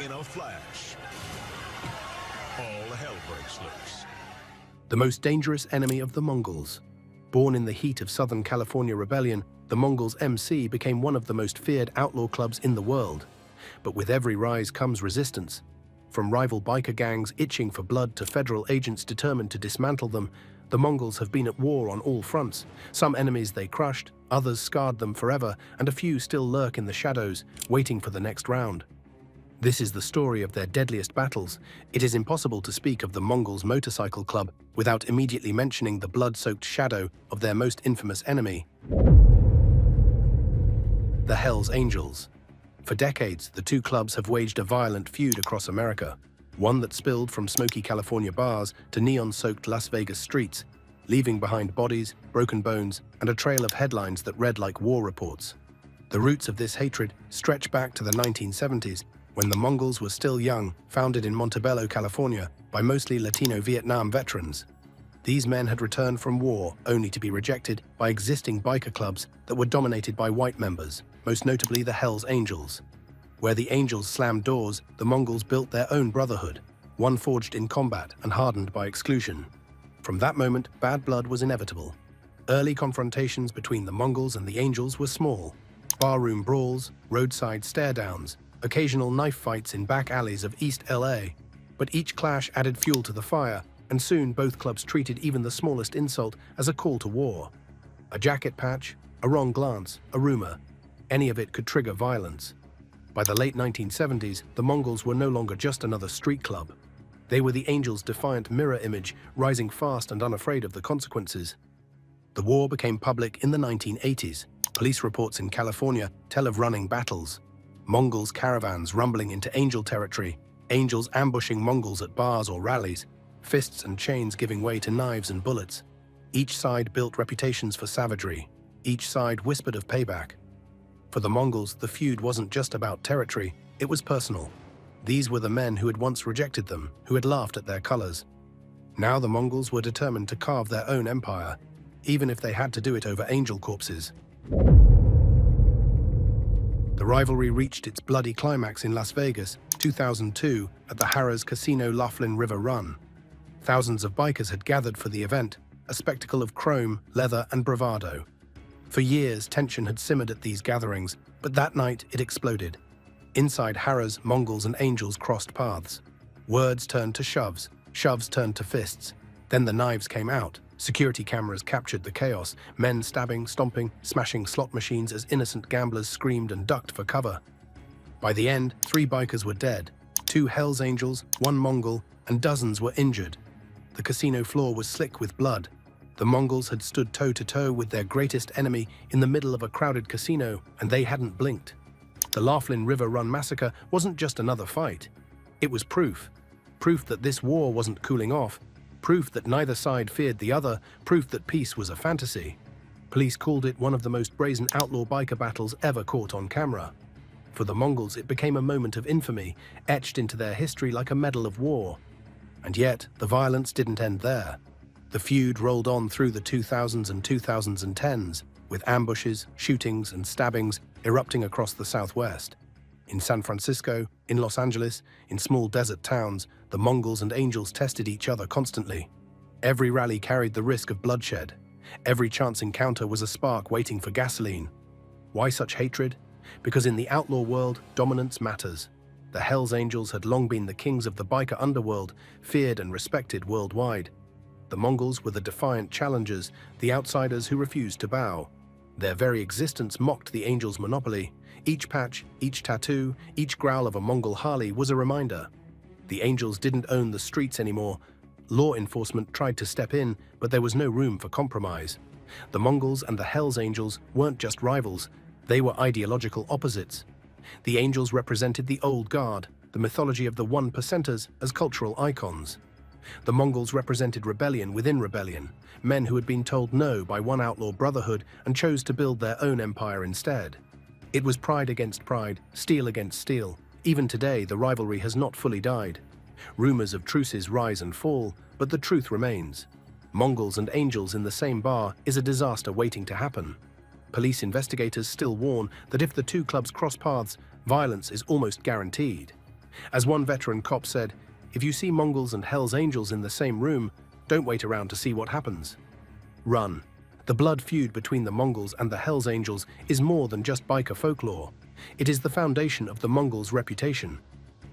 In a flash, all hell breaks loose. The most dangerous enemy of the Mongols. Born in the heat of Southern California rebellion, the Mongols MC became one of the most feared outlaw clubs in the world. But with every rise comes resistance. From rival biker gangs itching for blood to federal agents determined to dismantle them, the Mongols have been at war on all fronts. Some enemies they crushed, others scarred them forever, and a few still lurk in the shadows, waiting for the next round. This is the story of their deadliest battles. It is impossible to speak of the Mongols Motorcycle Club without immediately mentioning the blood-soaked shadow of their most infamous enemy, the Hells Angels. For decades, the two clubs have waged a violent feud across America, one that spilled from smoky California bars to neon-soaked Las Vegas streets, leaving behind bodies, broken bones, and a trail of headlines that read like war reports. The roots of this hatred stretch back to the 1970s, when the Mongols were still young, founded in Montebello, California, by mostly Latino Vietnam veterans. These men had returned from war only to be rejected by existing biker clubs that were dominated by white members, most notably the Hells Angels. Where the Angels slammed doors, the Mongols built their own brotherhood, one forged in combat and hardened by exclusion. From that moment, bad blood was inevitable. Early confrontations between the Mongols and the Angels were small. Barroom brawls, roadside stare-downs, occasional knife fights in back alleys of East LA. But each clash added fuel to the fire, and soon both clubs treated even the smallest insult as a call to war. A jacket patch, a wrong glance, a rumor. Any of it could trigger violence. By the late 1970s, the Mongols were no longer just another street club. They were the Angels' defiant mirror image, rising fast and unafraid of the consequences. The war became public in the 1980s. Police reports in California tell of running battles. Mongols' caravans rumbling into Angel territory, Angels ambushing Mongols at bars or rallies, fists and chains giving way to knives and bullets. Each side built reputations for savagery. Each side whispered of payback. For the Mongols, the feud wasn't just about territory, it was personal. These were the men who had once rejected them, who had laughed at their colors. Now the Mongols were determined to carve their own empire, even if they had to do it over angel corpses. The rivalry reached its bloody climax in Las Vegas, 2002, at the Harrah's Casino Laughlin River Run. Thousands of bikers had gathered for the event, a spectacle of chrome, leather, and bravado. For years, tension had simmered at these gatherings, but that night it exploded. Inside Harrah's, Mongols and Angels crossed paths. Words turned to shoves, shoves turned to fists. Then the knives came out. Security cameras captured the chaos, men stabbing, stomping, smashing slot machines as innocent gamblers screamed and ducked for cover. By the end, 3 bikers were dead, 2 Hells Angels, 1 Mongol, and dozens were injured. The casino floor was slick with blood. The Mongols had stood toe-to-toe with their greatest enemy in the middle of a crowded casino, and they hadn't blinked. The Laughlin River Run massacre wasn't just another fight. It was proof. Proof that this war wasn't cooling off. Proof that neither side feared the other, proof that peace was a fantasy. Police called it one of the most brazen outlaw biker battles ever caught on camera. For the Mongols, it became a moment of infamy, etched into their history like a medal of war. And yet, the violence didn't end there. The feud rolled on through the 2000s and 2010s, with ambushes, shootings, and stabbings erupting across the Southwest. In San Francisco, in Los Angeles, in small desert towns, the Mongols and Angels tested each other constantly. Every rally carried the risk of bloodshed. Every chance encounter was a spark waiting for gasoline. Why such hatred? Because in the outlaw world, dominance matters. The Hells Angels had long been the kings of the biker underworld, feared and respected worldwide. The Mongols were the defiant challengers, the outsiders who refused to bow. Their very existence mocked the Angels' monopoly. Each patch, each tattoo, each growl of a Mongol Harley was a reminder. The Angels didn't own the streets anymore. Law enforcement tried to step in, but there was no room for compromise. The Mongols and the Hells Angels weren't just rivals, they were ideological opposites. The Angels represented the old guard, the mythology of the one-percenters as cultural icons. The Mongols represented rebellion within rebellion, men who had been told no by one outlaw brotherhood and chose to build their own empire instead. It was pride against pride, steel against steel. Even today, the rivalry has not fully died. Rumors of truces rise and fall, but the truth remains. Mongols and Angels in the same bar is a disaster waiting to happen. Police investigators still warn that if the two clubs cross paths, violence is almost guaranteed. As one veteran cop said, "If you see Mongols and Hell's Angels in the same room, don't wait around to see what happens. Run." The blood feud between the Mongols and the Hell's Angels is more than just biker folklore. It is the foundation of the Mongols' reputation.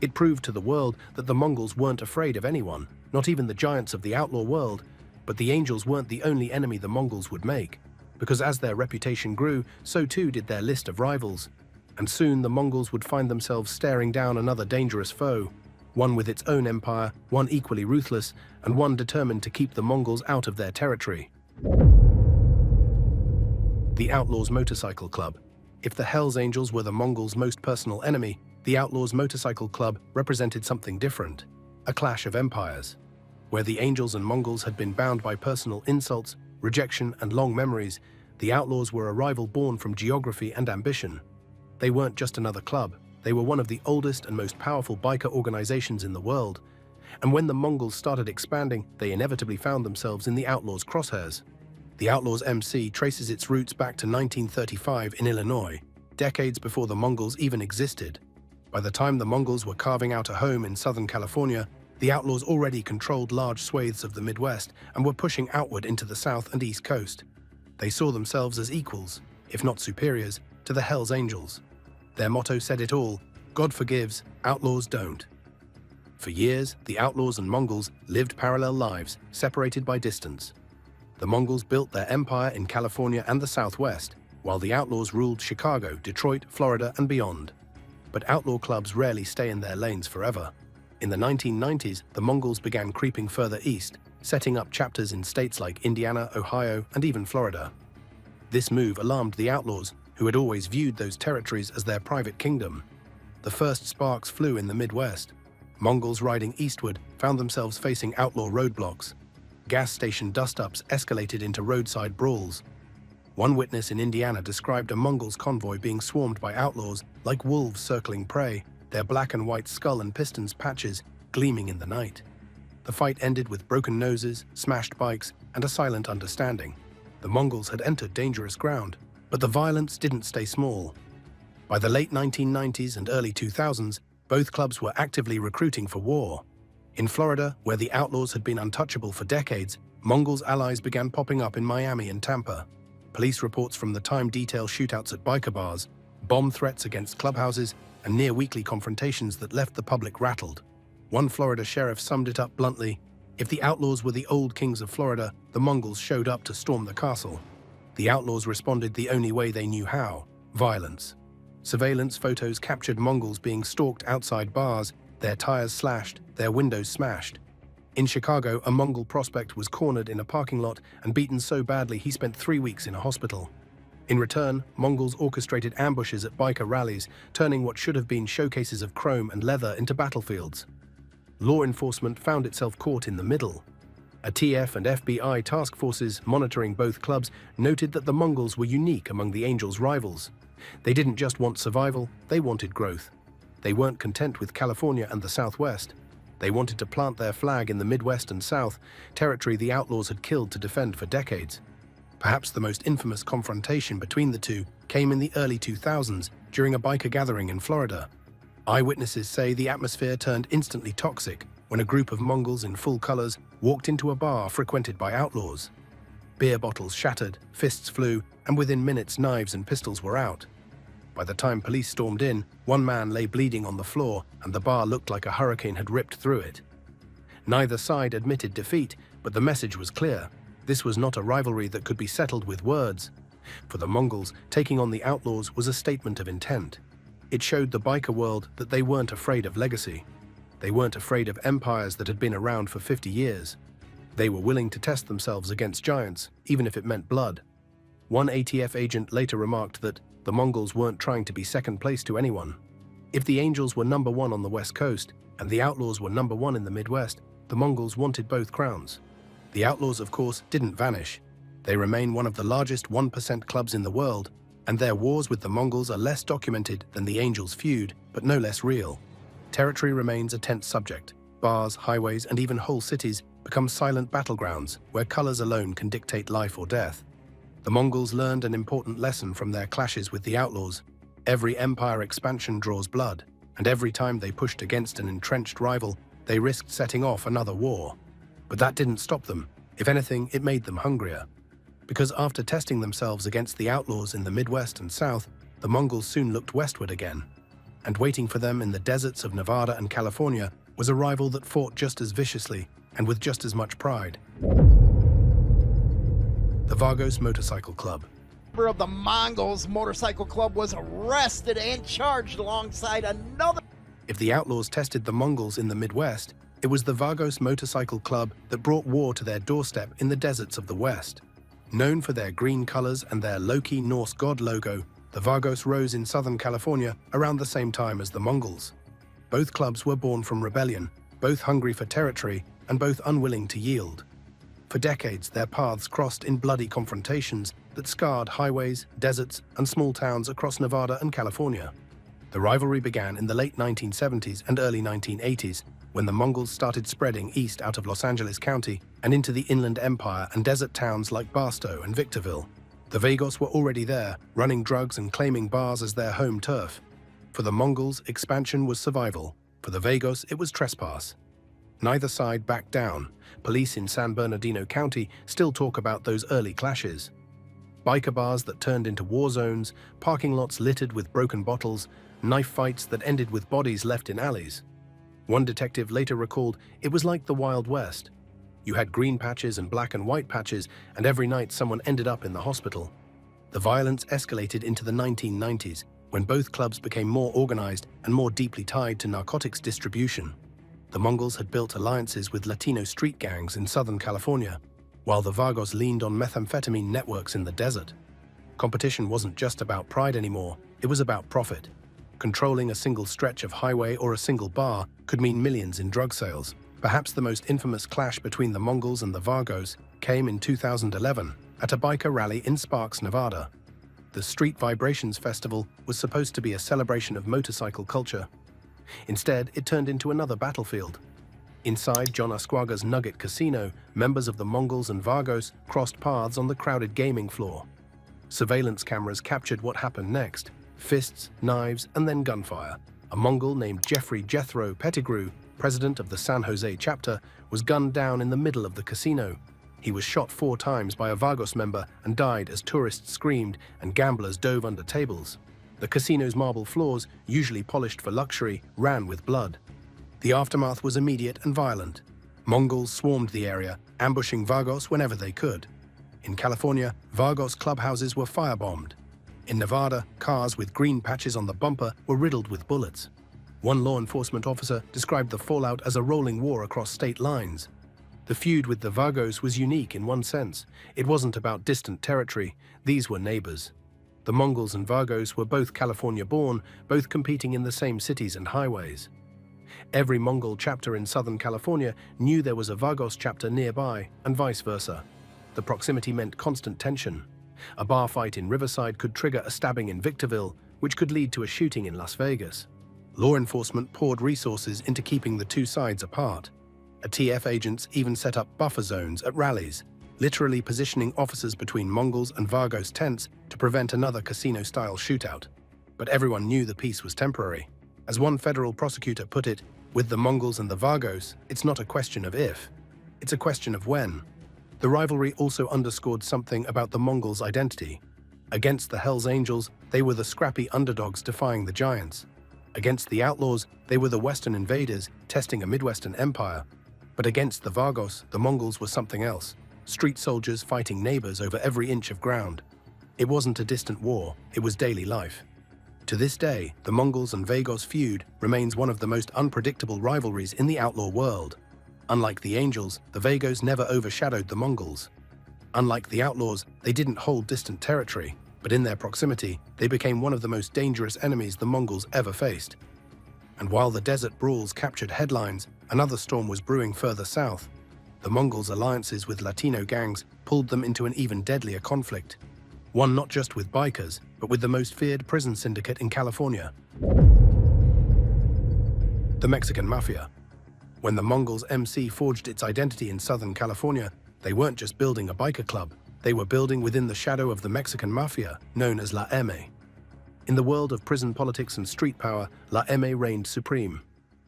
It proved to the world that the Mongols weren't afraid of anyone, not even the giants of the outlaw world. But the Angels weren't the only enemy the Mongols would make, because as their reputation grew, so too did their list of rivals. And soon the Mongols would find themselves staring down another dangerous foe, one with its own empire, one equally ruthless, and one determined to keep the Mongols out of their territory. The Outlaws Motorcycle Club. If the Hells Angels were the Mongols' most personal enemy, the Outlaws Motorcycle Club represented something different, a clash of empires. Where the Angels and Mongols had been bound by personal insults, rejection, and long memories, the Outlaws were a rival born from geography and ambition. They weren't just another club, they were one of the oldest and most powerful biker organizations in the world. And when the Mongols started expanding, they inevitably found themselves in the Outlaws' crosshairs. The Outlaws MC traces its roots back to 1935 in Illinois, decades before the Mongols even existed. By the time the Mongols were carving out a home in Southern California, the Outlaws already controlled large swathes of the Midwest and were pushing outward into the South and East Coast. They saw themselves as equals, if not superiors, to the Hells Angels. Their motto said it all: God forgives, outlaws don't. For years, the Outlaws and Mongols lived parallel lives, separated by distance. The Mongols built their empire in California and the Southwest, while the Outlaws ruled Chicago, Detroit, Florida, and beyond. But outlaw clubs rarely stay in their lanes forever. In the 1990s, the Mongols began creeping further east, setting up chapters in states like Indiana, Ohio, and even Florida. This move alarmed the Outlaws, who had always viewed those territories as their private kingdom. The first sparks flew in the Midwest. Mongols riding eastward found themselves facing outlaw roadblocks. Gas station dust-ups escalated into roadside brawls. One witness in Indiana described a Mongols convoy being swarmed by outlaws like wolves circling prey, their black and white skull and pistons patches gleaming in the night. The fight ended with broken noses, smashed bikes, and a silent understanding. The Mongols had entered dangerous ground, but the violence didn't stay small. By the late 1990s and early 2000s, both clubs were actively recruiting for war. In Florida, where the Outlaws had been untouchable for decades, Mongols' allies began popping up in Miami and Tampa. Police reports from the time detail shootouts at biker bars, bomb threats against clubhouses, and near-weekly confrontations that left the public rattled. One Florida sheriff summed it up bluntly: if the Outlaws were the old kings of Florida, the Mongols showed up to storm the castle. The Outlaws responded the only way they knew how: violence. Surveillance photos captured Mongols being stalked outside bars, their tires slashed, their windows smashed. In Chicago, a Mongol prospect was cornered in a parking lot and beaten so badly he spent 3 weeks in a hospital. In return, Mongols orchestrated ambushes at biker rallies, turning what should have been showcases of chrome and leather into battlefields. Law enforcement found itself caught in the middle. A TF and FBI task forces monitoring both clubs noted that the Mongols were unique among the Angels' rivals. They didn't just want survival, they wanted growth. They weren't content with California and the Southwest. They wanted to plant their flag in the Midwest and South, territory the Outlaws had killed to defend for decades. Perhaps the most infamous confrontation between the two came in the early 2000s during a biker gathering in Florida. Eyewitnesses say the atmosphere turned instantly toxic when a group of Mongols in full colors walked into a bar frequented by outlaws. Beer bottles shattered, fists flew, and within minutes knives and pistols were out. By the time police stormed in, one man lay bleeding on the floor, and the bar looked like a hurricane had ripped through it. Neither side admitted defeat, but the message was clear. This was not a rivalry that could be settled with words. For the Mongols, taking on the Outlaws was a statement of intent. It showed the biker world that they weren't afraid of legacy. They weren't afraid of empires that had been around for 50 years. They were willing to test themselves against giants, even if it meant blood. One ATF agent later remarked that the Mongols weren't trying to be second place to anyone. If the Angels were number one on the West Coast and the Outlaws were number one in the Midwest, the Mongols wanted both crowns. The Outlaws, of course, didn't vanish. They remain one of the largest 1% clubs in the world, and their wars with the Mongols are less documented than the Angels' feud, but no less real. Territory remains a tense subject. Bars, highways, and even whole cities become silent battlegrounds where colors alone can dictate life or death. The Mongols learned an important lesson from their clashes with the Outlaws. Every empire expansion draws blood, and every time they pushed against an entrenched rival, they risked setting off another war. But that didn't stop them. If anything, it made them hungrier. Because after testing themselves against the outlaws in the Midwest and South, the Mongols soon looked westward again. And waiting for them in the deserts of Nevada and California was a rival that fought just as viciously and with just as much pride. The Vagos Motorcycle Club. Member of the Mongols Motorcycle Club was arrested and charged alongside another. If the outlaws tested the Mongols in the Midwest, it was the Vagos Motorcycle Club that brought war to their doorstep in the deserts of the West. Known for their green colors and their Loki Norse god logo, the Vagos rose in Southern California around the same time as the Mongols. Both clubs were born from rebellion, both hungry for territory and both unwilling to yield. For decades, their paths crossed in bloody confrontations that scarred highways, deserts, and small towns across Nevada and California. The rivalry began in the late 1970s and early 1980s, when the Mongols started spreading east out of Los Angeles County and into the Inland Empire and desert towns like Barstow and Victorville. The Vagos were already there, running drugs and claiming bars as their home turf. For the Mongols, expansion was survival. For the Vagos, it was trespass. Neither side backed down. Police in San Bernardino County still talk about those early clashes. Biker bars that turned into war zones, parking lots littered with broken bottles, knife fights that ended with bodies left in alleys. One detective later recalled, it was like the Wild West. You had green patches and black and white patches, and every night someone ended up in the hospital. The violence escalated into the 1990s, when both clubs became more organized and more deeply tied to narcotics distribution. The Mongols had built alliances with Latino street gangs in Southern California, while the Vagos leaned on methamphetamine networks in the desert. Competition wasn't just about pride anymore, it was about profit. Controlling a single stretch of highway or a single bar could mean millions in drug sales. Perhaps the most infamous clash between the Mongols and the Vagos came in 2011 at a biker rally in Sparks, Nevada. The Street Vibrations Festival was supposed to be a celebration of motorcycle culture. Instead, it turned into another battlefield. Inside John Asquaga's Nugget Casino, members of the Mongols and Vagos crossed paths on the crowded gaming floor. Surveillance cameras captured what happened next. Fists, knives, and then gunfire. A Mongol named Jeffrey Jethro Pettigrew, president of the San Jose chapter, was gunned down in the middle of the casino. He was shot 4 times by a Vagos member and died as tourists screamed and gamblers dove under tables. The casino's marble floors, usually polished for luxury, ran with blood. The aftermath was immediate and violent. Mongols swarmed the area, ambushing Vagos whenever they could. In California, Vagos clubhouses were firebombed. In Nevada, cars with green patches on the bumper were riddled with bullets. One law enforcement officer described the fallout as a rolling war across state lines. The feud with the Vagos was unique in one sense. It wasn't about distant territory, these were neighbors. The Mongols and Vagos were both California-born, both competing in the same cities and highways. Every Mongol chapter in Southern California knew there was a Vagos chapter nearby, and vice versa. The proximity meant constant tension. A bar fight in Riverside could trigger a stabbing in Victorville, which could lead to a shooting in Las Vegas. Law enforcement poured resources into keeping the two sides apart. TF agents even set up buffer zones at rallies, literally positioning officers between Mongols and Vagos tents to prevent another casino-style shootout. But everyone knew the peace was temporary. As one federal prosecutor put it, with the Mongols and the Vagos, it's not a question of if, it's a question of when. The rivalry also underscored something about the Mongols' identity. Against the Hells Angels, they were the scrappy underdogs defying the giants. Against the outlaws, they were the Western invaders testing a Midwestern empire. But against the Vagos, the Mongols were something else. Street soldiers fighting neighbors over every inch of ground. It wasn't a distant war, it was daily life. To this day, the Mongols and Vagos feud remains one of the most unpredictable rivalries in the outlaw world. Unlike the Angels, the Vagos never overshadowed the Mongols. Unlike the outlaws, they didn't hold distant territory, but in their proximity, they became one of the most dangerous enemies the Mongols ever faced. And while the desert brawls captured headlines, another storm was brewing further south. The Mongols' alliances with Latino gangs pulled them into an even deadlier conflict. One not just with bikers, but with the most feared prison syndicate in California. The Mexican Mafia. When the Mongols' MC forged its identity in Southern California, they weren't just building a biker club, they were building within the shadow of the Mexican Mafia, known as La M. In the world of prison politics and street power, La M reigned supreme.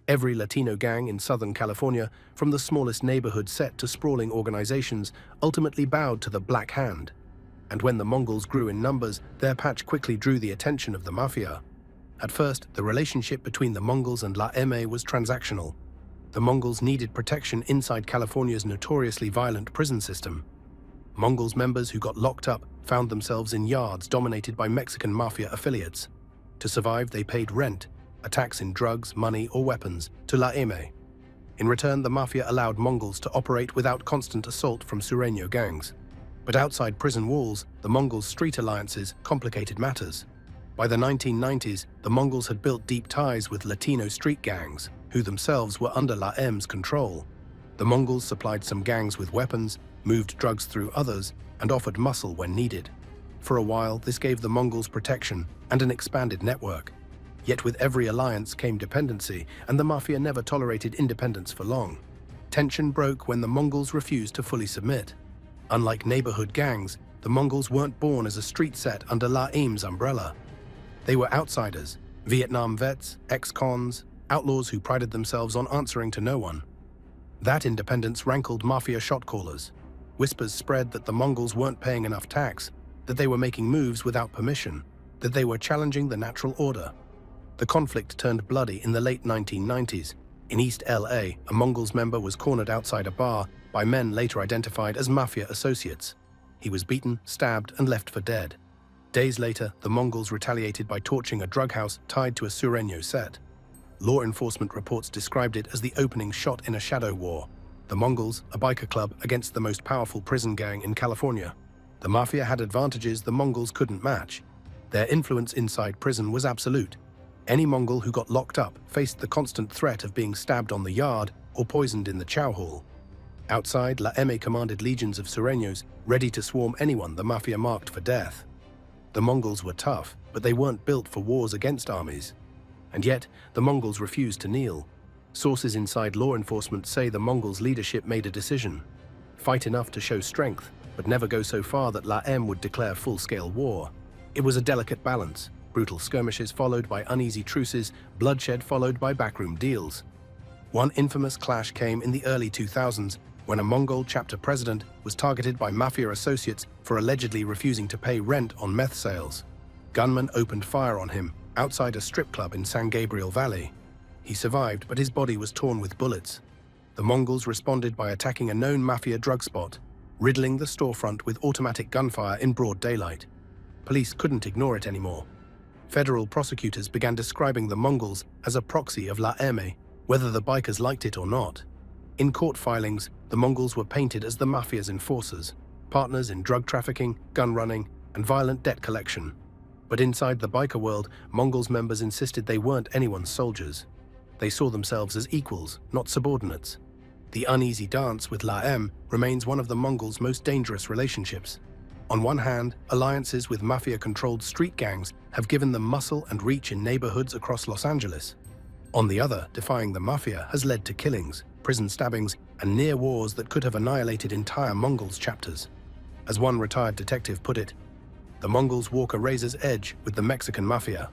Every Latino gang in Southern California, from the smallest neighborhood set to sprawling organizations, ultimately bowed to the Black Hand. And when the Mongols grew in numbers, their patch quickly drew the attention of the mafia. At first, the relationship between the Mongols and La M was transactional. The Mongols needed protection inside California's notoriously violent prison system. Mongols members who got locked up found themselves in yards dominated by Mexican mafia affiliates. To survive, they paid rent, a tax in drugs, money, or weapons, to La M. In return, the mafia allowed Mongols to operate without constant assault from Sureño gangs. But outside prison walls, the Mongols' street alliances complicated matters. By the 1990s, the Mongols had built deep ties with Latino street gangs, who themselves were under La M's control. The Mongols supplied some gangs with weapons, moved drugs through others, and offered muscle when needed. For a while, this gave the Mongols protection and an expanded network. Yet with every alliance came dependency, and the mafia never tolerated independence for long. Tension broke when the Mongols refused to fully submit. Unlike neighborhood gangs, the Mongols weren't born as a street set under La M's umbrella. They were outsiders, Vietnam vets, ex-cons, outlaws who prided themselves on answering to no one. That independence rankled mafia shot-callers. Whispers spread that the Mongols weren't paying enough tax, that they were making moves without permission, that they were challenging the natural order. The conflict turned bloody in the late 1990s. In East LA, a Mongols member was cornered outside a bar by men later identified as mafia associates. He was beaten, stabbed, and left for dead. Days later, the Mongols retaliated by torching a drug house tied to a Sureño set. Law enforcement reports described it as the opening shot in a shadow war. The Mongols, a biker club against the most powerful prison gang in California. The mafia had advantages the Mongols couldn't match. Their influence inside prison was absolute. Any Mongol who got locked up faced the constant threat of being stabbed on the yard or poisoned in the chow hall. Outside, La M commanded legions of Sureños, ready to swarm anyone the mafia marked for death. The Mongols were tough, but they weren't built for wars against armies. And yet, the Mongols refused to kneel. Sources inside law enforcement say the Mongols' leadership made a decision: fight enough to show strength, but never go so far that La M would declare full-scale war. It was a delicate balance: brutal skirmishes followed by uneasy truces, bloodshed followed by backroom deals. One infamous clash came in the early 2000s when a Mongol chapter president was targeted by mafia associates for allegedly refusing to pay rent on meth sales. Gunmen opened fire on him outside a strip club in San Gabriel Valley. He survived, but his body was torn with bullets. The Mongols responded by attacking a known mafia drug spot, riddling the storefront with automatic gunfire in broad daylight. Police couldn't ignore it anymore. Federal prosecutors began describing the Mongols as a proxy of La M, whether the bikers liked it or not. In court filings, the Mongols were painted as the mafia's enforcers, partners in drug trafficking, gun running, and violent debt collection. But inside the biker world, Mongols members insisted they weren't anyone's soldiers. They saw themselves as equals, not subordinates. The uneasy dance with La M remains one of the Mongols' most dangerous relationships. On one hand, alliances with mafia-controlled street gangs have given them muscle and reach in neighborhoods across Los Angeles. On the other, defying the mafia has led to killings, prison stabbings, and near wars that could have annihilated entire Mongols chapters. As one retired detective put it, the Mongols walk a razor's edge with the Mexican mafia.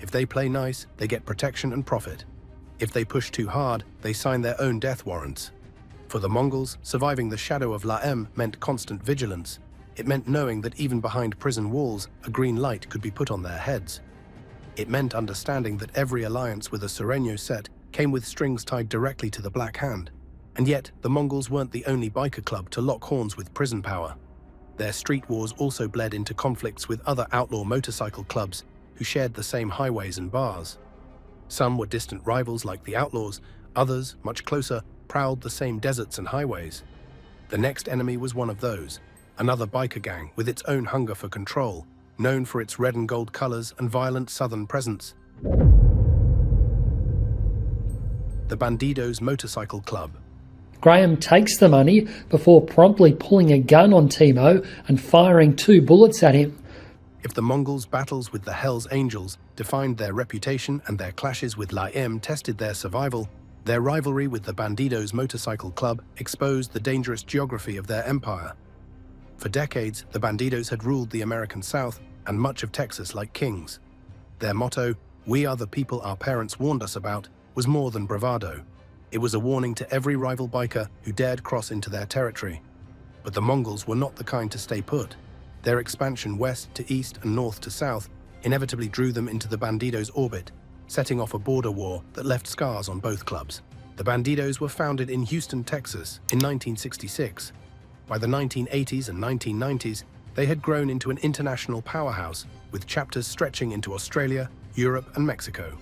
If they play nice, they get protection and profit. If they push too hard, they sign their own death warrants. For the Mongols, surviving the shadow of La M meant constant vigilance. It meant knowing that even behind prison walls, a green light could be put on their heads. It meant understanding that every alliance with a Sureño set came with strings tied directly to the Black Hand. And yet, the Mongols weren't the only biker club to lock horns with prison power. Their street wars also bled into conflicts with other outlaw motorcycle clubs who shared the same highways and bars. Some were distant rivals like the Outlaws, others, much closer, prowled the same deserts and highways. The next enemy was one of those, another biker gang with its own hunger for control, known for its red and gold colors and violent southern presence. The Bandidos Motorcycle Club. Graham takes the money before promptly pulling a gun on Timo and firing 2 bullets at him. If the Mongols' battles with the Hells Angels defined their reputation and their clashes with La M tested their survival, their rivalry with the Bandidos Motorcycle Club exposed the dangerous geography of their empire. For decades, the Bandidos had ruled the American South and much of Texas like kings. Their motto, "We are the people our parents warned us about," was more than bravado. It was a warning to every rival biker who dared cross into their territory. But the Mongols were not the kind to stay put. Their expansion west to east and north to south inevitably drew them into the Bandidos' orbit, setting off a border war that left scars on both clubs. The Bandidos were founded in Houston, Texas in 1966. By the 1980s and 1990s, they had grown into an international powerhouse with chapters stretching into Australia, Europe, and Mexico.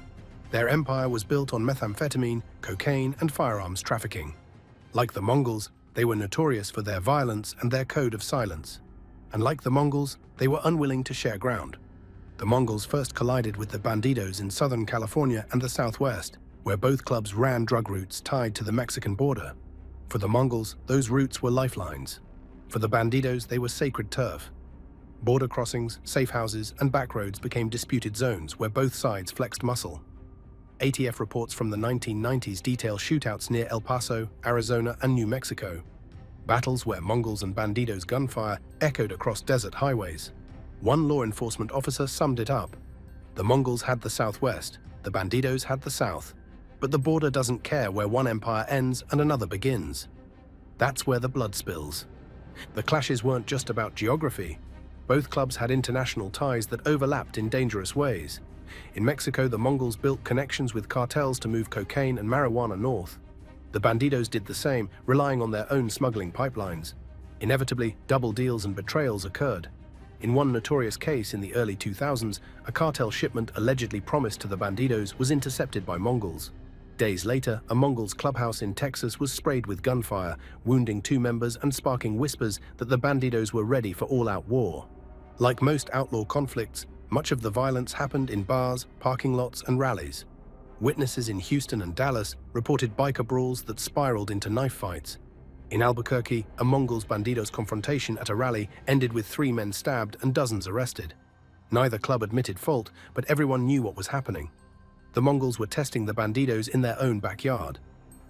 Their empire was built on methamphetamine, cocaine, and firearms trafficking. Like the Mongols, they were notorious for their violence and their code of silence. And like the Mongols, they were unwilling to share ground. The Mongols first collided with the Bandidos in Southern California and the Southwest, where both clubs ran drug routes tied to the Mexican border. For the Mongols, those routes were lifelines. For the Bandidos, they were sacred turf. Border crossings, safe houses, and backroads became disputed zones where both sides flexed muscle. ATF reports from the 1990s detail shootouts near El Paso, Arizona, and New Mexico. Battles where Mongols and Bandidos' gunfire echoed across desert highways. One law enforcement officer summed it up. The Mongols had the Southwest, the Bandidos had the South. But the border doesn't care where one empire ends and another begins. That's where the blood spills. The clashes weren't just about geography. Both clubs had international ties that overlapped in dangerous ways. In Mexico, the Mongols built connections with cartels to move cocaine and marijuana north. The Bandidos did the same, relying on their own smuggling pipelines. Inevitably, double deals and betrayals occurred. In one notorious case in the early 2000s, a cartel shipment allegedly promised to the Bandidos was intercepted by Mongols. Days later, a Mongols clubhouse in Texas was sprayed with gunfire, wounding 2 members and sparking whispers that the Bandidos were ready for all-out war. Like most outlaw conflicts, much of the violence happened in bars, parking lots, and rallies. Witnesses in Houston and Dallas reported biker brawls that spiraled into knife fights. In Albuquerque, a Mongols-Bandidos confrontation at a rally ended with 3 men stabbed and dozens arrested. Neither club admitted fault, but everyone knew what was happening. The Mongols were testing the Bandidos in their own backyard.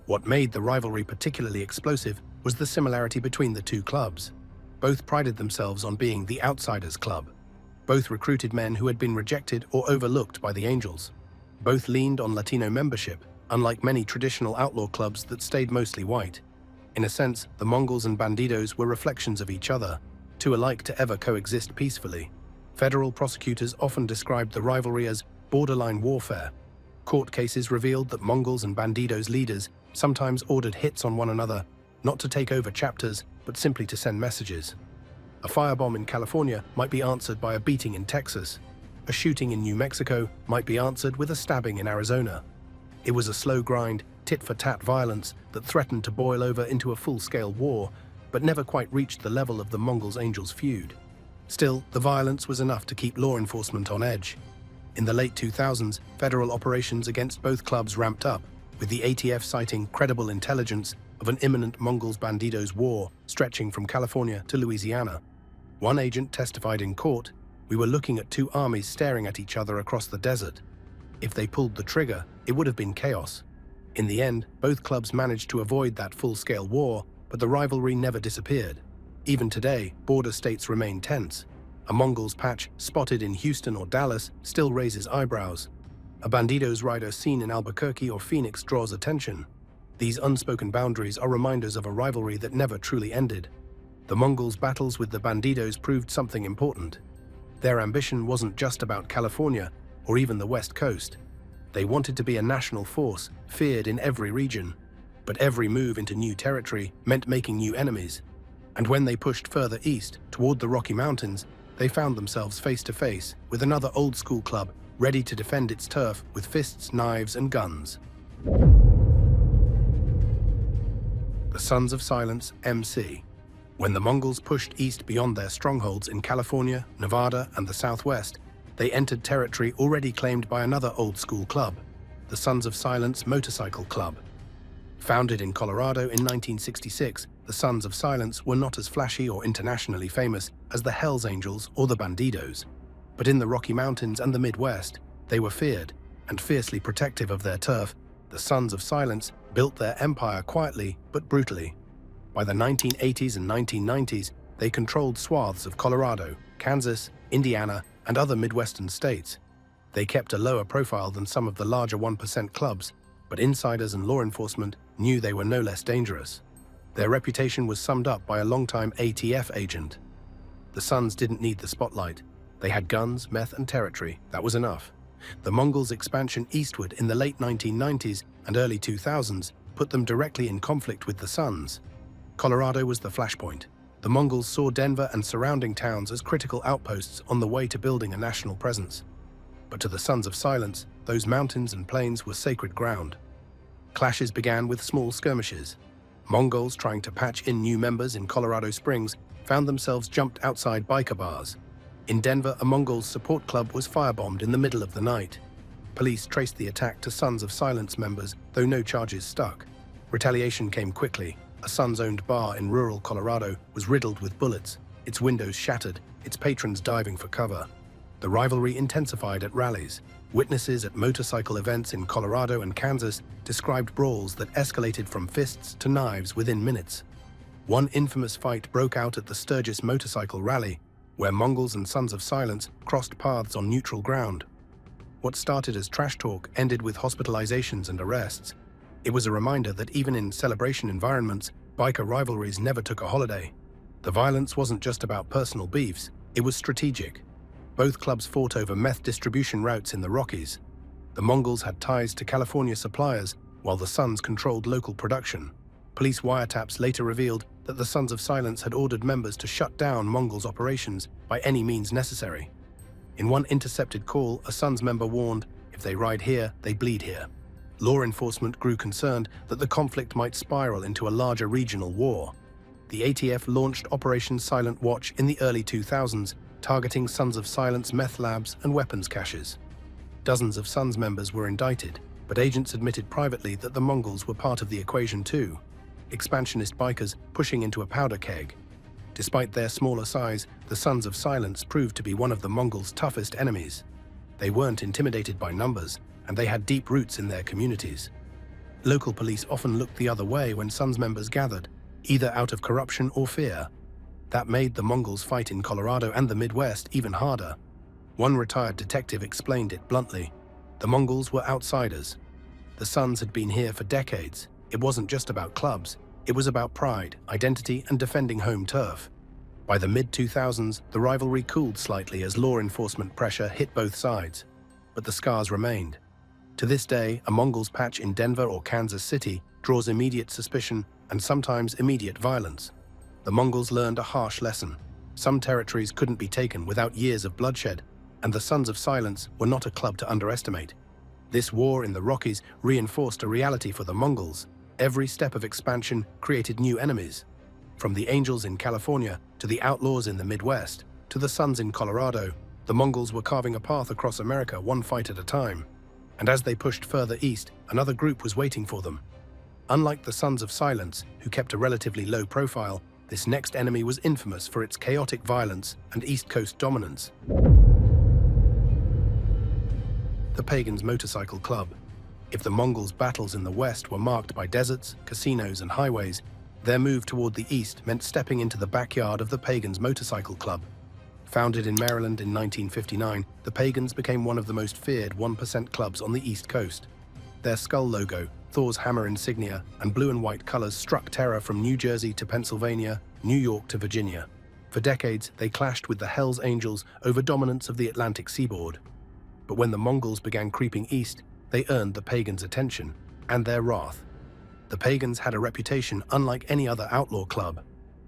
What made the rivalry particularly explosive was the similarity between the two clubs. Both prided themselves on being the outsiders club. Both recruited men who had been rejected or overlooked by the Angels. Both leaned on Latino membership, unlike many traditional outlaw clubs that stayed mostly white. In a sense, the Mongols and Bandidos were reflections of each other, too alike to ever coexist peacefully. Federal prosecutors often described the rivalry as borderline warfare. Court cases revealed that Mongols and Bandidos leaders sometimes ordered hits on one another, not to take over chapters, but simply to send messages. A firebomb in California might be answered by a beating in Texas. A shooting in New Mexico might be answered with a stabbing in Arizona. It was a slow grind, tit-for-tat violence that threatened to boil over into a full-scale war, but never quite reached the level of the Mongols-Angels feud. Still, the violence was enough to keep law enforcement on edge. In the late 2000s, federal operations against both clubs ramped up, with the ATF citing credible intelligence of an imminent Mongols-Bandidos war stretching from California to Louisiana. One agent testified in court, "We were looking at 2 armies staring at each other across the desert. If they pulled the trigger, it would have been chaos." In the end, both clubs managed to avoid that full-scale war, but the rivalry never disappeared. Even today, border states remain tense. A Mongols patch spotted in Houston or Dallas still raises eyebrows. A Bandidos rider seen in Albuquerque or Phoenix draws attention. These unspoken boundaries are reminders of a rivalry that never truly ended. The Mongols' battles with the Bandidos proved something important. Their ambition wasn't just about California or even the West Coast. They wanted to be a national force, feared in every region. But every move into new territory meant making new enemies. And when they pushed further east, toward the Rocky Mountains, they found themselves face to face with another old-school club ready to defend its turf with fists, knives, and guns. The Sons of Silence, MC. When the Mongols pushed east beyond their strongholds in California, Nevada, and the Southwest, they entered territory already claimed by another old-school club, the Sons of Silence Motorcycle Club. Founded in Colorado in 1966, the Sons of Silence were not as flashy or internationally famous as the Hells Angels or the Bandidos. But in the Rocky Mountains and the Midwest, they were feared, and fiercely protective of their turf. The Sons of Silence built their empire quietly but brutally. By the 1980s and 1990s, they controlled swaths of Colorado, Kansas, Indiana, and other Midwestern states. They kept a lower profile than some of the larger 1% clubs, but insiders and law enforcement knew they were no less dangerous. Their reputation was summed up by a longtime ATF agent. The Sons didn't need the spotlight. They had guns, meth, and territory. That was enough. The Mongols' expansion eastward in the late 1990s and early 2000s put them directly in conflict with the Sons. Colorado was the flashpoint. The Mongols saw Denver and surrounding towns as critical outposts on the way to building a national presence. But to the Sons of Silence, those mountains and plains were sacred ground. Clashes began with small skirmishes. Mongols trying to patch in new members in Colorado Springs found themselves jumped outside biker bars. In Denver, a Mongols support club was firebombed in the middle of the night. Police traced the attack to Sons of Silence members, though no charges stuck. Retaliation came quickly. A Sons-owned bar in rural Colorado was riddled with bullets, its windows shattered, its patrons diving for cover. The rivalry intensified at rallies. Witnesses at motorcycle events in Colorado and Kansas described brawls that escalated from fists to knives within minutes. One infamous fight broke out at the Sturgis Motorcycle Rally, where Mongols and Sons of Silence crossed paths on neutral ground. What started as trash talk ended with hospitalizations and arrests. It was a reminder that even in celebration environments, biker rivalries never took a holiday. The violence wasn't just about personal beefs, it was strategic. Both clubs fought over meth distribution routes in the Rockies. The Mongols had ties to California suppliers, while the Sons controlled local production. Police wiretaps later revealed that the Sons of Silence had ordered members to shut down Mongols' operations by any means necessary. In one intercepted call, a Sons member warned, "If they ride here, they bleed here." Law enforcement grew concerned that the conflict might spiral into a larger regional war. The ATF launched Operation Silent Watch in the early 2000s, targeting Sons of Silence meth labs and weapons caches. Dozens of Sons members were indicted, but agents admitted privately that the Mongols were part of the equation too. Expansionist bikers pushing into a powder keg. Despite their smaller size, the Sons of Silence proved to be one of the Mongols' toughest enemies. They weren't intimidated by numbers, and they had deep roots in their communities. Local police often looked the other way when Sons members gathered, either out of corruption or fear. That made the Mongols' fight in Colorado and the Midwest even harder. One retired detective explained it bluntly. The Mongols were outsiders. The Sons had been here for decades. It wasn't just about clubs, it was about pride, identity, and defending home turf. By the mid-2000s, the rivalry cooled slightly as law enforcement pressure hit both sides. But the scars remained. To this day, a Mongols patch in Denver or Kansas City draws immediate suspicion and sometimes immediate violence. The Mongols learned a harsh lesson. Some territories couldn't be taken without years of bloodshed, and the Sons of Silence were not a club to underestimate. This war in the Rockies reinforced a reality for the Mongols. Every step of expansion created new enemies. From the Angels in California to the Outlaws in the Midwest to the Sons in Colorado, the Mongols were carving a path across America one fight at a time. And as they pushed further east, another group was waiting for them. Unlike the Sons of Silence, who kept a relatively low profile, this next enemy was infamous for its chaotic violence and East Coast dominance. The Pagans Motorcycle Club. If the Mongols' battles in the West were marked by deserts, casinos, and highways, their move toward the east meant stepping into the backyard of the Pagans Motorcycle Club. Founded in Maryland in 1959, the Pagans became one of the most feared 1% clubs on the East Coast. Their skull logo, Thor's hammer insignia, and blue and white colors struck terror from New Jersey to Pennsylvania, New York to Virginia. For decades, they clashed with the Hells Angels over dominance of the Atlantic seaboard. But when the Mongols began creeping east, they earned the Pagans' attention and their wrath. The Pagans had a reputation unlike any other outlaw club.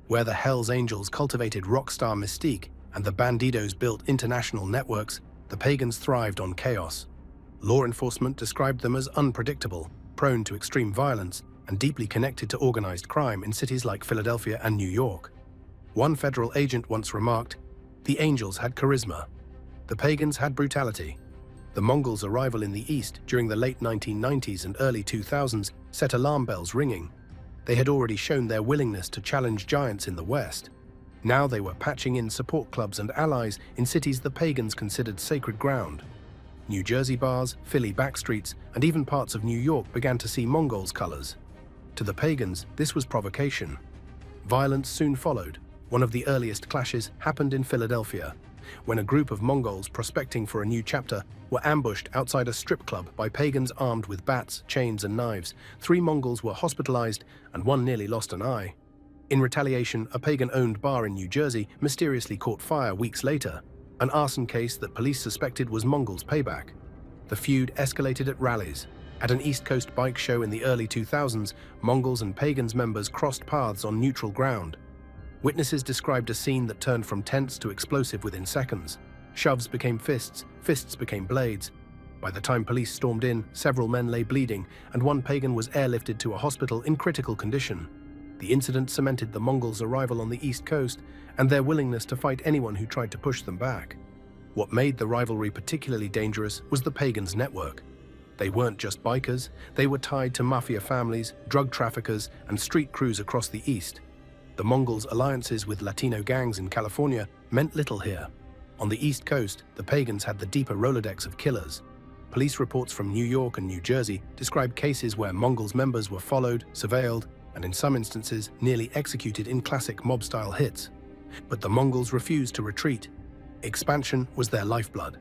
Where the Hells Angels cultivated rock star mystique and the Bandidos built international networks, the Pagans thrived on chaos. Law enforcement described them as unpredictable, prone to extreme violence, and deeply connected to organized crime in cities like Philadelphia and New York. One federal agent once remarked, "The Angels had charisma. The Pagans had brutality." The Mongols' arrival in the East during the late 1990s and early 2000s set alarm bells ringing. They had already shown their willingness to challenge giants in the West. Now they were patching in support clubs and allies in cities the Pagans considered sacred ground. New Jersey bars, Philly backstreets, and even parts of New York began to see Mongols' colors. To the Pagans, this was provocation. Violence soon followed. One of the earliest clashes happened in Philadelphia. when a group of Mongols prospecting for a new chapter were ambushed outside a strip club by pagans armed with bats, chains, and knives. 3 Mongols were hospitalized, and 1 nearly lost an eye. In retaliation, a pagan-owned bar in New Jersey mysteriously caught fire weeks later, an arson case that police suspected was Mongols' payback. The feud escalated at rallies. At an East Coast bike show in the early 2000s, Mongols and pagans members crossed paths on neutral ground. Witnesses described a scene that turned from tense to explosive within seconds. Shoves became fists, fists became blades. By the time police stormed in, several men lay bleeding, and 1 pagan was airlifted to a hospital in critical condition. The incident cemented the Mongols' arrival on the East Coast and their willingness to fight anyone who tried to push them back. What made the rivalry particularly dangerous was the pagans' network. They weren't just bikers, they were tied to mafia families, drug traffickers, and street crews across the East. The Mongols' alliances with Latino gangs in California meant little here. On the East Coast, the pagans had the deeper Rolodex of killers. Police reports from New York and New Jersey describe cases where Mongols members were followed, surveilled, and in some instances nearly executed in classic mob-style hits. But the Mongols refused to retreat. Expansion was their lifeblood.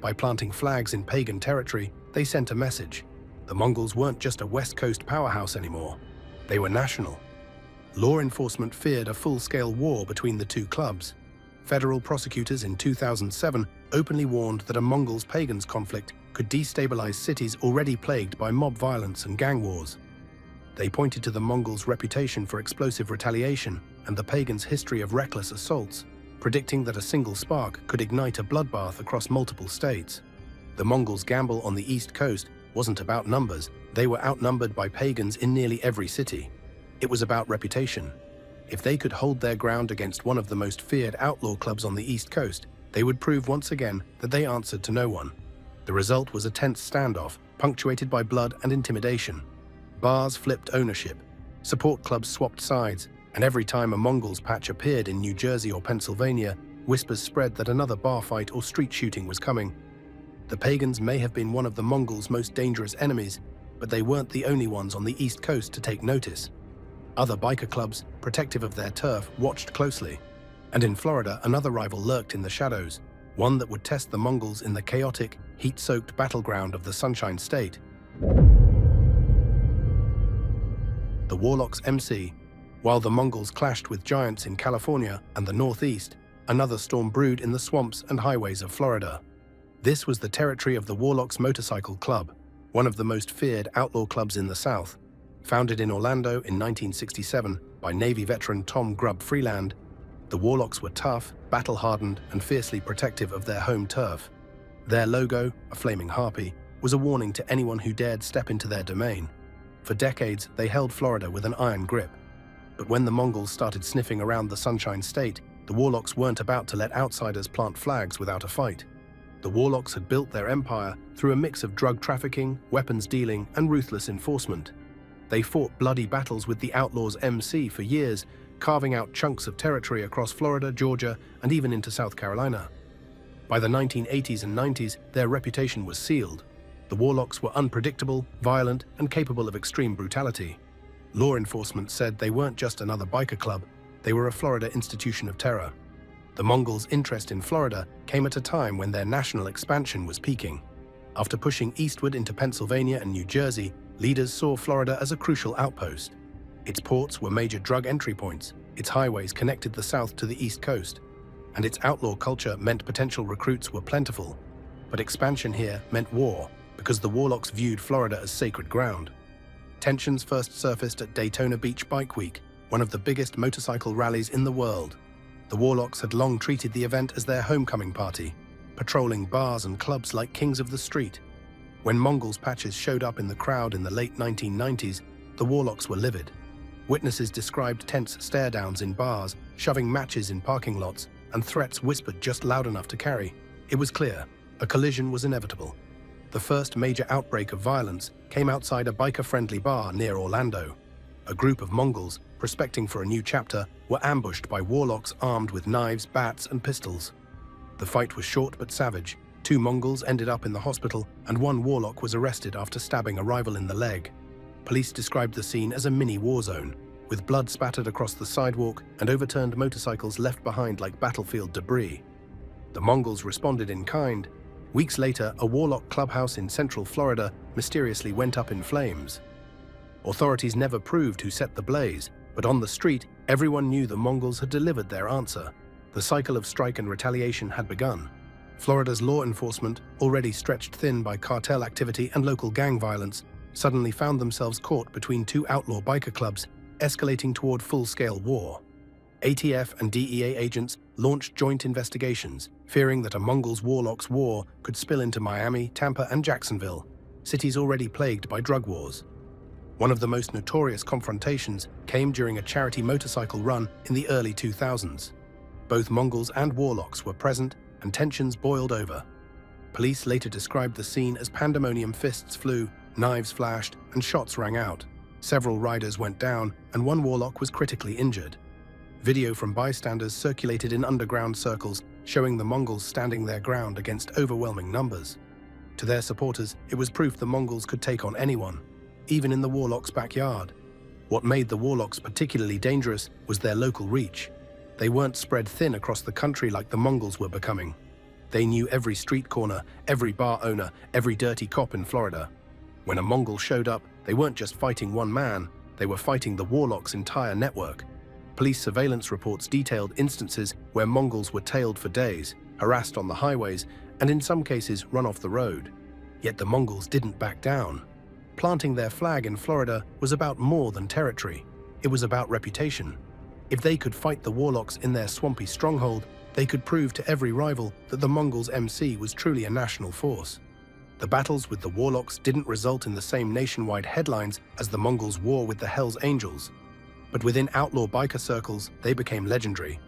By planting flags in pagan territory, they sent a message. The Mongols weren't just a West Coast powerhouse anymore. They were national. Law enforcement feared a full-scale war between the 2 clubs. Federal prosecutors in 2007 openly warned that a Mongols-pagans conflict could destabilize cities already plagued by mob violence and gang wars. They pointed to the Mongols' reputation for explosive retaliation and the pagans' history of reckless assaults, predicting that a single spark could ignite a bloodbath across multiple states. The Mongols' gamble on the East Coast wasn't about numbers. They were outnumbered by pagans in nearly every city. It was about reputation. If they could hold their ground against one of the most feared outlaw clubs on the East Coast, they would prove once again that they answered to no one. The result was a tense standoff, punctuated by blood and intimidation. Bars flipped ownership, support clubs swapped sides, and every time a Mongols patch appeared in New Jersey or Pennsylvania, whispers spread that another bar fight or street shooting was coming. The pagans may have been one of the Mongols' most dangerous enemies, but they weren't the only ones on the East Coast to take notice. Other biker clubs, protective of their turf, watched closely. And in Florida, another rival lurked in the shadows, one that would test the Mongols in the chaotic, heat-soaked battleground of the Sunshine State. The Warlocks MC. While the Mongols clashed with giants in California and the Northeast, another storm brewed in the swamps and highways of Florida. This was the territory of the Warlocks Motorcycle Club, one of the most feared outlaw clubs in the South. Founded in Orlando in 1967 by Navy veteran Tom "Grub" Freeland, the Warlocks were tough, battle-hardened, and fiercely protective of their home turf. Their logo, a flaming harpy, was a warning to anyone who dared step into their domain. For decades, they held Florida with an iron grip. But when the Mongols started sniffing around the Sunshine State, the Warlocks weren't about to let outsiders plant flags without a fight. The Warlocks had built their empire through a mix of drug trafficking, weapons dealing, and ruthless enforcement. They fought bloody battles with the Outlaws MC for years, carving out chunks of territory across Florida, Georgia, and even into South Carolina. By the 1980s and 90s, their reputation was sealed. The Warlocks were unpredictable, violent, and capable of extreme brutality. Law enforcement said they weren't just another biker club, they were a Florida institution of terror. The Mongols' interest in Florida came at a time when their national expansion was peaking. After pushing eastward into Pennsylvania and New Jersey, leaders saw Florida as a crucial outpost. Its ports were major drug entry points, its highways connected the South to the East Coast, and its outlaw culture meant potential recruits were plentiful. But expansion here meant war, because the Warlocks viewed Florida as sacred ground. Tensions first surfaced at Daytona Beach Bike Week, one of the biggest motorcycle rallies in the world. The Warlocks had long treated the event as their homecoming party, patrolling bars and clubs like kings of the street. When Mongols patches showed up in the crowd in the late 1990s, the Warlocks were livid. Witnesses described tense stare-downs in bars, shoving matches in parking lots, and threats whispered just loud enough to carry. It was clear, a collision was inevitable. The first major outbreak of violence came outside a biker-friendly bar near Orlando. A group of Mongols, prospecting for a new chapter, were ambushed by Warlocks armed with knives, bats, and pistols. The fight was short but savage. 2 Mongols ended up in the hospital, and 1 Warlock was arrested after stabbing a rival in the leg. Police described the scene as a mini war zone, with blood spattered across the sidewalk and overturned motorcycles left behind like battlefield debris. The Mongols responded in kind. Weeks later, a Warlock clubhouse in central Florida mysteriously went up in flames. Authorities never proved who set the blaze, but on the street, everyone knew the Mongols had delivered their answer. The cycle of strike and retaliation had begun. Florida's law enforcement, already stretched thin by cartel activity and local gang violence, suddenly found themselves caught between two outlaw biker clubs, escalating toward full-scale war. ATF and DEA agents launched joint investigations, fearing that a Mongols Warlocks war could spill into Miami, Tampa, and Jacksonville, cities already plagued by drug wars. One of the most notorious confrontations came during a charity motorcycle run in the early 2000s. Both Mongols and Warlocks were present, and tensions boiled over. Police later described the scene as pandemonium. Fists flew, knives flashed, and shots rang out. Several riders went down, and one Warlock was critically injured. Video from bystanders circulated in underground circles, showing the Mongols standing their ground against overwhelming numbers. To their supporters, it was proof the Mongols could take on anyone, even in the Warlocks' backyard. What made the Warlocks particularly dangerous was their local reach. They weren't spread thin across the country like the Mongols were becoming. They knew every street corner, every bar owner, every dirty cop in Florida. When a Mongol showed up, they weren't just fighting one man, they were fighting the Warlocks' entire network. Police surveillance reports detailed instances where Mongols were tailed for days, harassed on the highways, and in some cases run off the road. Yet the Mongols didn't back down. Planting their flag in Florida was about more than territory. It was about reputation. If they could fight the Warlocks in their swampy stronghold, they could prove to every rival that the Mongols' MC was truly a national force. The battles with the Warlocks didn't result in the same nationwide headlines as the Mongols' war with the Hells Angels. But within outlaw biker circles, they became legendary.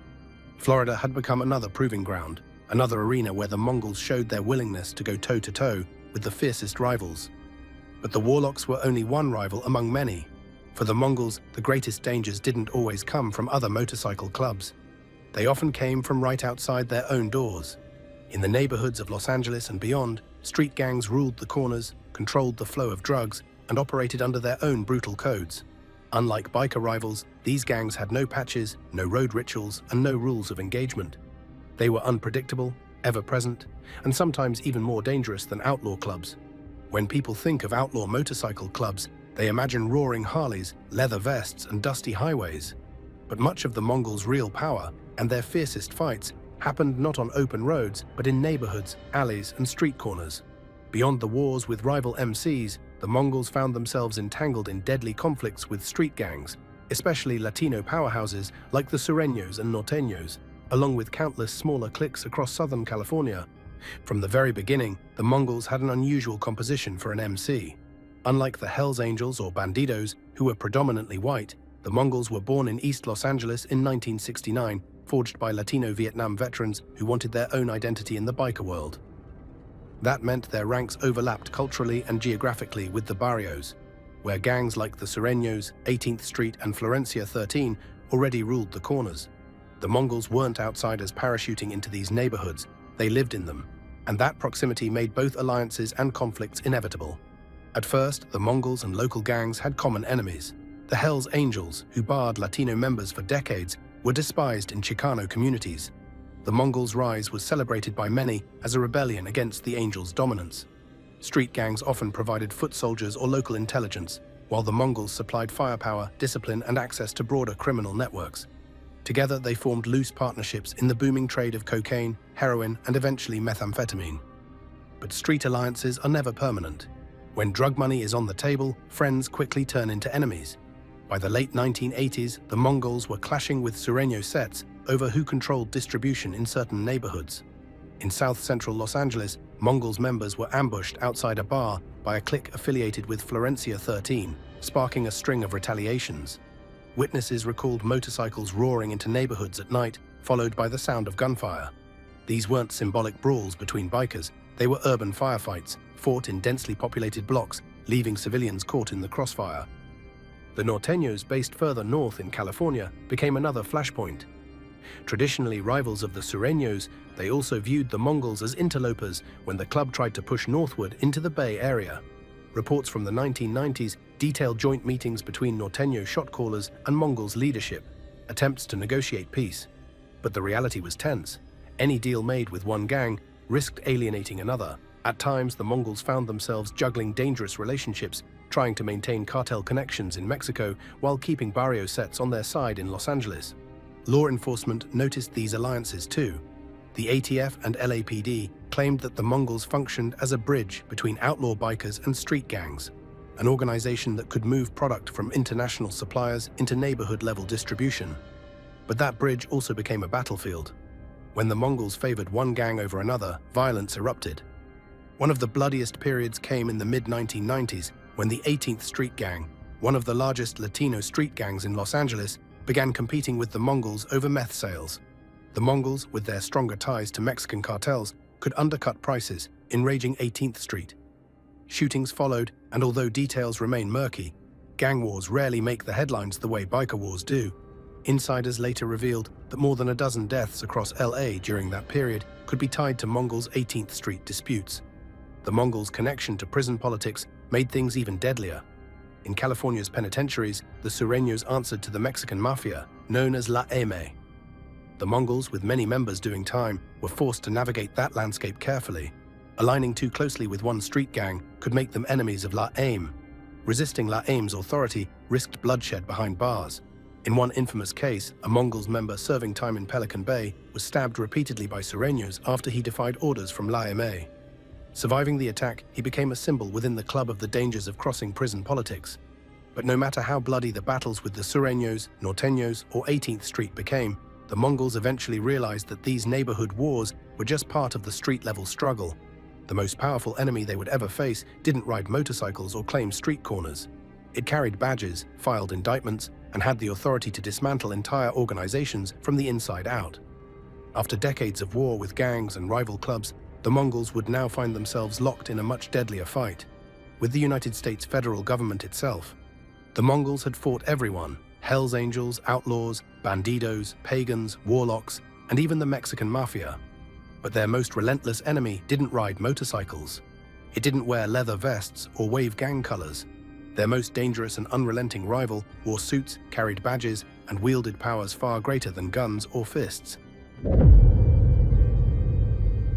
Florida had become another proving ground, another arena where the Mongols showed their willingness to go toe-to-toe with the fiercest rivals. But the Warlocks were only one rival among many. For the Mongols, the greatest dangers didn't always come from other motorcycle clubs. They often came from right outside their own doors. In the neighborhoods of Los Angeles and beyond, street gangs ruled the corners, controlled the flow of drugs, and operated under their own brutal codes. Unlike biker rivals, these gangs had no patches, no road rituals, and no rules of engagement. They were unpredictable, ever-present, and sometimes even more dangerous than outlaw clubs. When people think of outlaw motorcycle clubs, they imagine roaring Harleys, leather vests, and dusty highways. But much of the Mongols' real power and their fiercest fights happened not on open roads, but in neighborhoods, alleys, and street corners. Beyond the wars with rival MCs, the Mongols found themselves entangled in deadly conflicts with street gangs, especially Latino powerhouses like the Sureños and Norteños, along with countless smaller cliques across Southern California. From the very beginning, the Mongols had an unusual composition for an MC. Unlike the Hells Angels or Bandidos, who were predominantly white, the Mongols were born in East Los Angeles in 1969, forged by Latino Vietnam veterans who wanted their own identity in the biker world. That meant their ranks overlapped culturally and geographically with the barrios, where gangs like the Sureños, 18th Street, and Florencia 13 already ruled the corners. The Mongols weren't outsiders parachuting into these neighborhoods, they lived in them, and that proximity made both alliances and conflicts inevitable. At first, the Mongols and local gangs had common enemies. The Hells Angels, who barred Latino members for decades, were despised in Chicano communities. The Mongols' rise was celebrated by many as a rebellion against the Angels' dominance. Street gangs often provided foot soldiers or local intelligence, while the Mongols supplied firepower, discipline, and access to broader criminal networks. Together, they formed loose partnerships in the booming trade of cocaine, heroin, and eventually methamphetamine. But street alliances are never permanent. When drug money is on the table, friends quickly turn into enemies. By the late 1980s, the Mongols were clashing with Sureño sets over who controlled distribution in certain neighborhoods. In south-central Los Angeles, Mongols members were ambushed outside a bar by a clique affiliated with Florencia 13, sparking a string of retaliations. Witnesses recalled motorcycles roaring into neighborhoods at night, followed by the sound of gunfire. These weren't symbolic brawls between bikers, they were urban firefights, fought in densely populated blocks, leaving civilians caught in the crossfire. The Norteños, based further north in California, became another flashpoint. Traditionally rivals of the Sureños, they also viewed the Mongols as interlopers when the club tried to push northward into the Bay Area. Reports from the 1990s detailed joint meetings between Norteño shot callers and Mongols leadership, attempts to negotiate peace. But the reality was tense. Any deal made with one gang risked alienating another. At times, the Mongols found themselves juggling dangerous relationships, trying to maintain cartel connections in Mexico while keeping barrio sets on their side in Los Angeles. Law enforcement noticed these alliances too. The ATF and LAPD claimed that the Mongols functioned as a bridge between outlaw bikers and street gangs, an organization that could move product from international suppliers into neighborhood-level distribution. But that bridge also became a battlefield. When the Mongols favored one gang over another, violence erupted. One of the bloodiest periods came in the mid-1990s when the 18th Street Gang, one of the largest Latino street gangs in Los Angeles, began competing with the Mongols over meth sales. The Mongols, with their stronger ties to Mexican cartels, could undercut prices, enraging 18th Street. Shootings followed, and although details remain murky, gang wars rarely make the headlines the way biker wars do. Insiders later revealed that more than a dozen deaths across LA during that period could be tied to Mongols' 18th Street disputes. The Mongols' connection to prison politics made things even deadlier. In California's penitentiaries, the Sureños answered to the Mexican mafia, known as La M. The Mongols, with many members doing time, were forced to navigate that landscape carefully. Aligning too closely with one street gang could make them enemies of La M. Resisting La M's authority risked bloodshed behind bars. In one infamous case, a Mongols member serving time in Pelican Bay was stabbed repeatedly by Sureños after he defied orders from La M. Surviving the attack, he became a symbol within the club of the dangers of crossing prison politics. But no matter how bloody the battles with the Sureños, Norteños, or 18th Street became, the Mongols eventually realized that these neighborhood wars were just part of the street-level struggle. The most powerful enemy they would ever face didn't ride motorcycles or claim street corners. It carried badges, filed indictments, and had the authority to dismantle entire organizations from the inside out. After decades of war with gangs and rival clubs, the Mongols would now find themselves locked in a much deadlier fight with the United States federal government itself. The Mongols had fought everyone: Hells Angels, outlaws, bandidos, pagans, warlocks, and even the Mexican mafia. But their most relentless enemy didn't ride motorcycles. It didn't wear leather vests or wave gang colors. Their most dangerous and unrelenting rival wore suits, carried badges, and wielded powers far greater than guns or fists.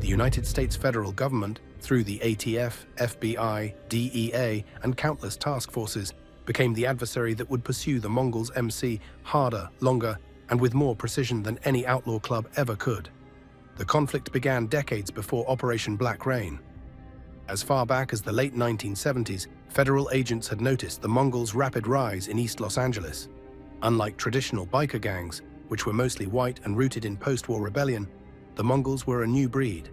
The United States federal government, through the ATF, FBI, DEA, and countless task forces, became the adversary that would pursue the Mongols' MC harder, longer, and with more precision than any outlaw club ever could. The conflict began decades before Operation Black Rain. As far back as the late 1970s, federal agents had noticed the Mongols' rapid rise in East Los Angeles. Unlike traditional biker gangs, which were mostly white and rooted in post-war rebellion, the Mongols were a new breed.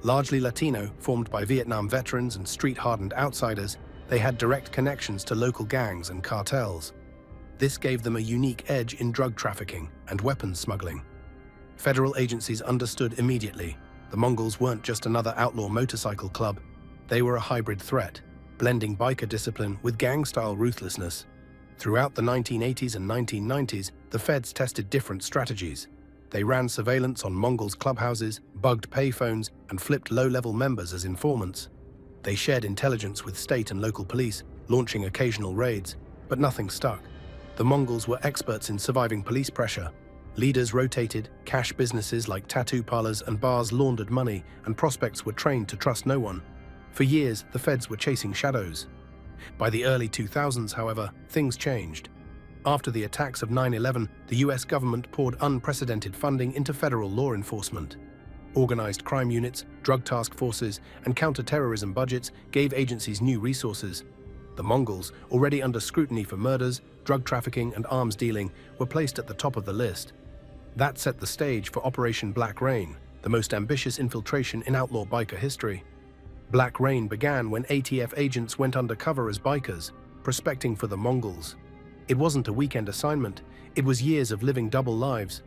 Largely Latino, formed by Vietnam veterans and street-hardened outsiders, they had direct connections to local gangs and cartels. This gave them a unique edge in drug trafficking and weapons smuggling. Federal agencies understood immediately. The Mongols weren't just another outlaw motorcycle club. They were a hybrid threat, blending biker discipline with gang-style ruthlessness. Throughout the 1980s and 1990s, the feds tested different strategies. They ran surveillance on Mongols' clubhouses, bugged payphones, and flipped low-level members as informants. They shared intelligence with state and local police, launching occasional raids, but nothing stuck. The Mongols were experts in surviving police pressure. Leaders rotated, cash businesses like tattoo parlors and bars laundered money, and prospects were trained to trust no one. For years, the feds were chasing shadows. By the early 2000s, however, things changed. After the attacks of 9/11, the US government poured unprecedented funding into federal law enforcement. Organized crime units, drug task forces, and counter-terrorism budgets gave agencies new resources. The Mongols, already under scrutiny for murders, drug trafficking, and arms dealing, were placed at the top of the list. That set the stage for Operation Black Rain, the most ambitious infiltration in outlaw biker history. Black Rain began when ATF agents went undercover as bikers, prospecting for the Mongols. It wasn't a weekend assignment, it was years of living double lives.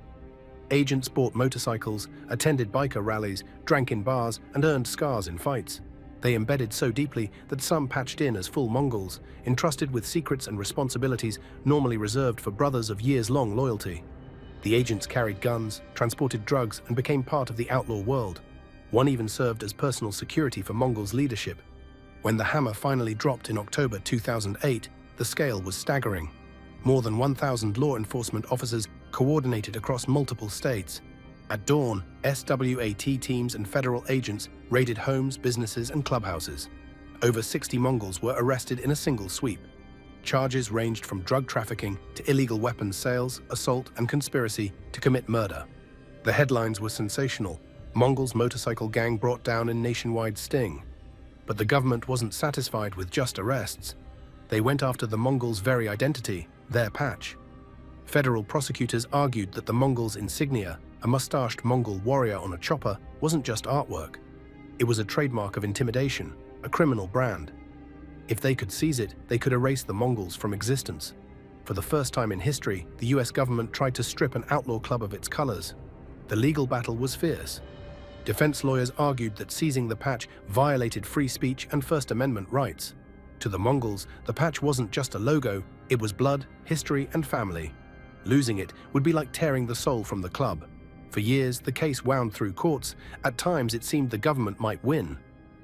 Agents bought motorcycles, attended biker rallies, drank in bars, and earned scars in fights. They embedded so deeply that some patched in as full Mongols, entrusted with secrets and responsibilities normally reserved for brothers of years-long loyalty. The agents carried guns, transported drugs, and became part of the outlaw world. One even served as personal security for Mongols' leadership. When the hammer finally dropped in October 2008, the scale was staggering. More than 1,000 law enforcement officers coordinated across multiple states. At dawn, SWAT teams and federal agents raided homes, businesses, and clubhouses. Over 60 Mongols were arrested in a single sweep. Charges ranged from drug trafficking to illegal weapons sales, assault, and conspiracy to commit murder. The headlines were sensational. Mongols' motorcycle gang brought down in nationwide sting. But the government wasn't satisfied with just arrests. They went after the Mongols' very identity, their patch. Federal prosecutors argued that the Mongols' insignia, a mustached Mongol warrior on a chopper, wasn't just artwork. It was a trademark of intimidation, a criminal brand. If they could seize it, they could erase the Mongols from existence. For the first time in history, the US government tried to strip an outlaw club of its colors. The legal battle was fierce. Defense lawyers argued that seizing the patch violated free speech and First Amendment rights. To the Mongols, the patch wasn't just a logo, it was blood, history, and family. Losing it would be like tearing the soul from the club. For years, the case wound through courts. At times, it seemed the government might win.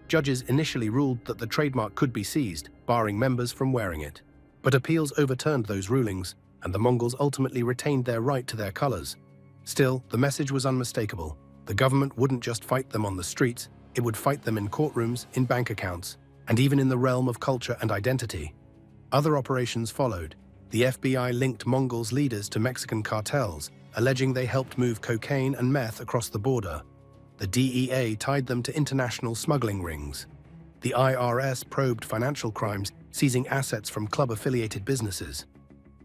Judges initially ruled that the trademark could be seized, barring members from wearing it. But appeals overturned those rulings, and the Mongols ultimately retained their right to their colors. Still, the message was unmistakable. The government wouldn't just fight them on the streets, it would fight them in courtrooms, in bank accounts, and even in the realm of culture and identity. Other operations followed. The FBI linked Mongols' leaders to Mexican cartels, alleging they helped move cocaine and meth across the border. The DEA tied them to international smuggling rings. The IRS probed financial crimes, seizing assets from club-affiliated businesses.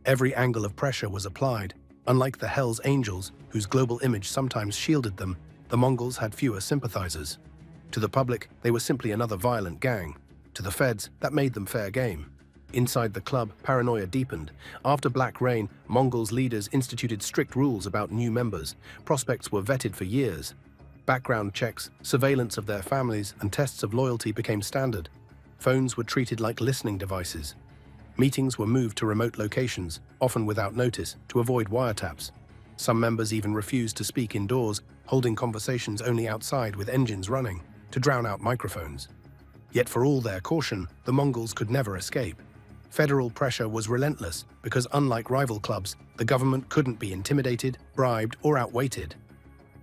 Every angle of pressure was applied. Unlike the Hells Angels, whose global image sometimes shielded them, the Mongols had fewer sympathizers. To the public, they were simply another violent gang. To the feds, that made them fair game. Inside the club, paranoia deepened. After Black Rain, Mongols' leaders instituted strict rules about new members. Prospects were vetted for years. Background checks, surveillance of their families, and tests of loyalty became standard. Phones were treated like listening devices. Meetings were moved to remote locations, often without notice, to avoid wiretaps. Some members even refused to speak indoors, holding conversations only outside with engines running, to drown out microphones. Yet for all their caution, the Mongols could never escape. Federal pressure was relentless because, unlike rival clubs, the government couldn't be intimidated, bribed, or outweighted.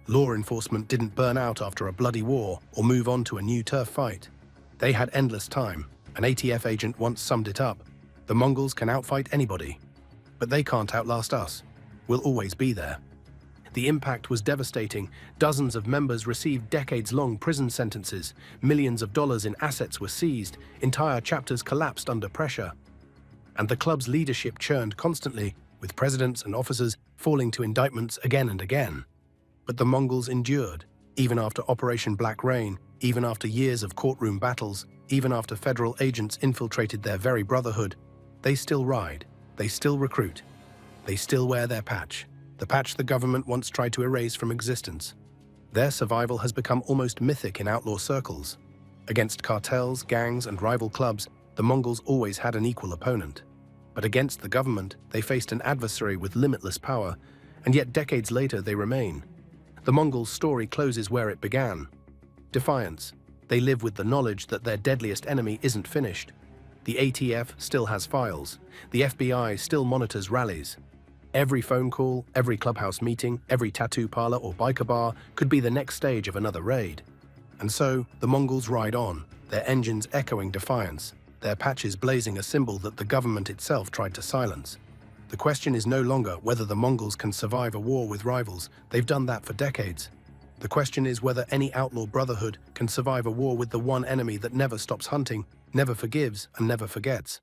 Law enforcement didn't burn out after a bloody war or move on to a new turf fight. They had endless time. An ATF agent once summed it up: the Mongols can outfight anybody, but they can't outlast us. We'll always be there. The impact was devastating. Dozens of members received decades-long prison sentences. Millions of dollars in assets were seized. Entire chapters collapsed under pressure. And the club's leadership churned constantly, with presidents and officers falling to indictments again and again. But the Mongols endured, even after Operation Black Rain, even after years of courtroom battles, even after federal agents infiltrated their very brotherhood. They still ride, they still recruit, they still wear their patch, the patch the government once tried to erase from existence. Their survival has become almost mythic in outlaw circles. Against cartels, gangs, and rival clubs, the Mongols always had an equal opponent. But against the government, they faced an adversary with limitless power, and yet decades later they remain. The Mongols' story closes where it began. Defiance. They live with the knowledge that their deadliest enemy isn't finished. The ATF still has files. The FBI still monitors rallies. Every phone call, every clubhouse meeting, every tattoo parlor or biker bar could be the next stage of another raid. And so, the Mongols ride on, their engines echoing defiance, their patches blazing a symbol that the government itself tried to silence. The question is no longer whether the Mongols can survive a war with rivals. They've done that for decades. The question is whether any outlaw brotherhood can survive a war with the one enemy that never stops hunting, never forgives, and never forgets.